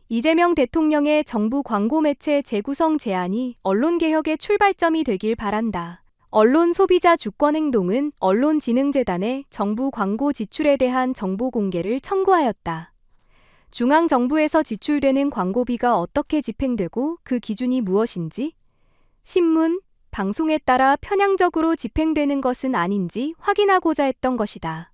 이재명 대통령의 정부 광고 매체 재구성 제안이 언론개혁의 출발점이 되길 바란다. 언론 소비자 주권행동은 언론진흥재단에 정부 광고 지출에 대한 정보 공개를 청구하였다. 중앙정부에서 지출되는 광고비가 어떻게 집행되고 그 기준이 무엇인지, 신문, 방송에 따라 편향적으로 집행되는 것은 아닌지 확인하고자 했던 것이다.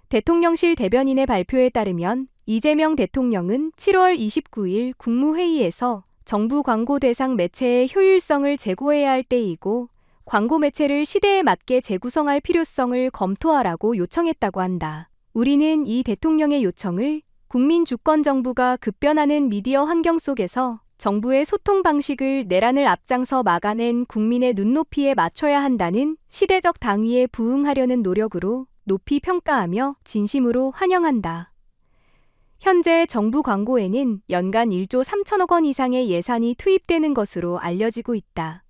대통령실 대변인의 발표에 따르면 이재명 대통령은 7월 29일 국무회의에서 정부 광고 대상 매체의 효율성을 제고해야 할 때이고 광고 매체를 시대에 맞게 재구성할 필요성을 검토하라고 요청했다고 한다. 우리는 이 대통령의 요청을 국민 주권 정부가 급변하는 미디어 환경 속에서 정부의 소통 방식을 내란을 앞장서 막아낸 국민의 눈높이에 맞춰야 한다는 시대적 당위에 부응하려는 노력으로 높이 평가하며 진심으로 환영한다. 현재 정부 광고에는 연간 1조 3천억 원 이상의 예산이 투입되는 것으로 알려지고 있다.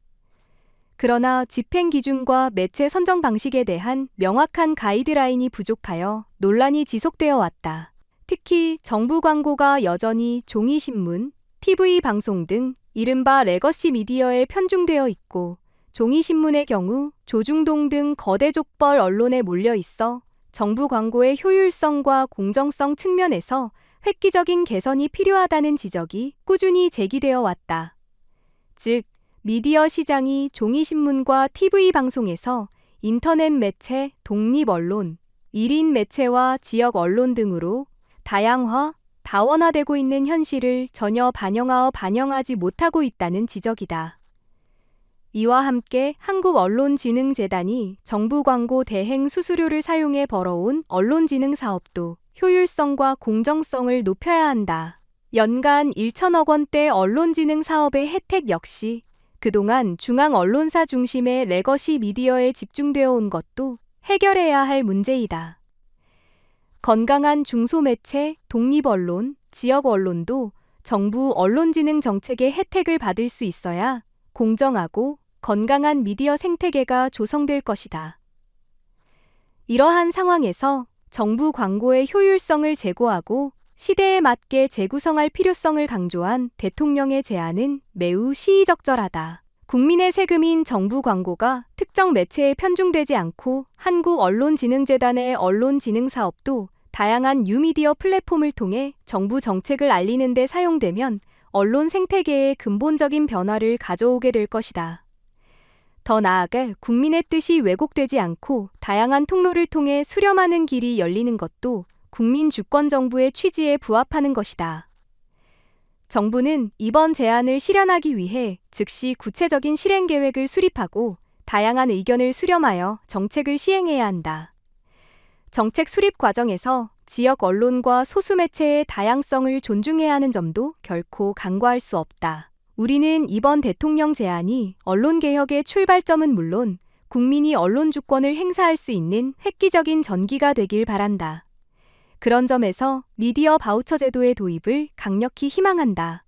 그러나 집행 기준과 매체 선정 방식에 대한 명확한 가이드라인이 부족하여 논란이 지속되어 왔다. 특히 정부 광고가 여전히 종이신문, TV 방송 등 이른바 레거시 미디어에 편중되어 있고 종이신문의 경우 조중동 등 거대 족벌 언론에 몰려 있어 정부 광고의 효율성과 공정성 측면에서 획기적인 개선이 필요하다는 지적이 꾸준히 제기되어 왔다. 즉, 미디어 시장이 종이신문과 TV 방송에서 인터넷 매체, 독립언론, 1인 매체와 지역 언론 등으로 다양화, 다원화되고 있는 현실을 전혀 반영하지 못하고 있다는 지적이다. 이와 함께 한국언론진흥재단이 정부 광고 대행 수수료를 사용해 벌어온 언론진흥 사업도 효율성과 공정성을 높여야 한다. 연간 1천억 원대 언론진흥 사업의 혜택 역시 그동안 중앙언론사 중심의 레거시 미디어에 집중되어 온 것도 해결해야 할 문제이다. 건강한 중소매체, 독립언론, 지역언론도 정부 언론진흥 정책의 혜택을 받을 수 있어야 공정하고 건강한 미디어 생태계가 조성될 것이다. 이러한 상황에서 정부 광고의 효율성을 제고하고 시대에 맞게 재구성할 필요성을 강조한 대통령의 제안은 매우 시의적절하다. 국민의 세금인 정부 광고가 특정 매체에 편중되지 않고 한국언론진흥재단의 언론진흥사업도 다양한 뉴미디어 플랫폼을 통해 정부 정책을 알리는 데 사용되면 언론 생태계에 근본적인 변화를 가져오게 될 것이다. 더 나아가 국민의 뜻이 왜곡되지 않고 다양한 통로를 통해 수렴하는 길이 열리는 것도 국민 주권 정부의 취지에 부합하는 것이다. 정부는 이번 제안을 실현하기 위해 즉시 구체적인 실행 계획을 수립하고 다양한 의견을 수렴하여 정책을 시행해야 한다. 정책 수립 과정에서 지역 언론과 소수 매체의 다양성을 존중해야 하는 점도 결코 간과할 수 없다. 우리는 이번 대통령 제안이 언론개혁의 출발점은 물론 국민이 언론 주권을 행사할 수 있는 획기적인 전기가 되길 바란다. 그런 점에서 미디어 바우처 제도의 도입을 강력히 희망한다.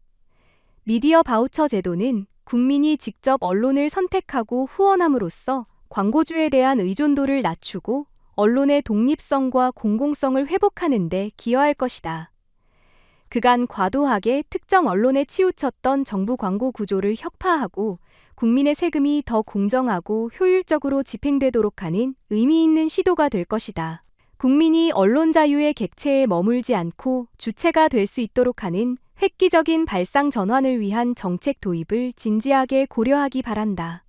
미디어 바우처 제도는 국민이 직접 언론을 선택하고 후원함으로써 광고주에 대한 의존도를 낮추고 언론의 독립성과 공공성을 회복하는 데 기여할 것이다. 그간 과도하게 특정 언론에 치우쳤던 정부 광고 구조를 혁파하고 국민의 세금이 더 공정하고 효율적으로 집행되도록 하는 의미 있는 시도가 될 것이다. 국민이 언론 자유의 객체에 머물지 않고 주체가 될 수 있도록 하는 획기적인 발상 전환을 위한 정책 도입을 진지하게 고려하기 바란다.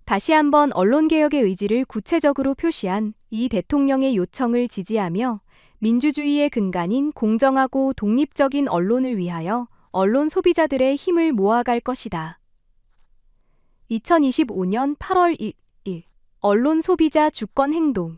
다시 한번 언론개혁의 의지를 구체적으로 표시한 이 대통령의 요청을 지지하며 민주주의의 근간인 공정하고 독립적인 언론을 위하여 언론 소비자들의 힘을 모아갈 것이다. 2025년 8월 1일 언론 소비자 주권 행동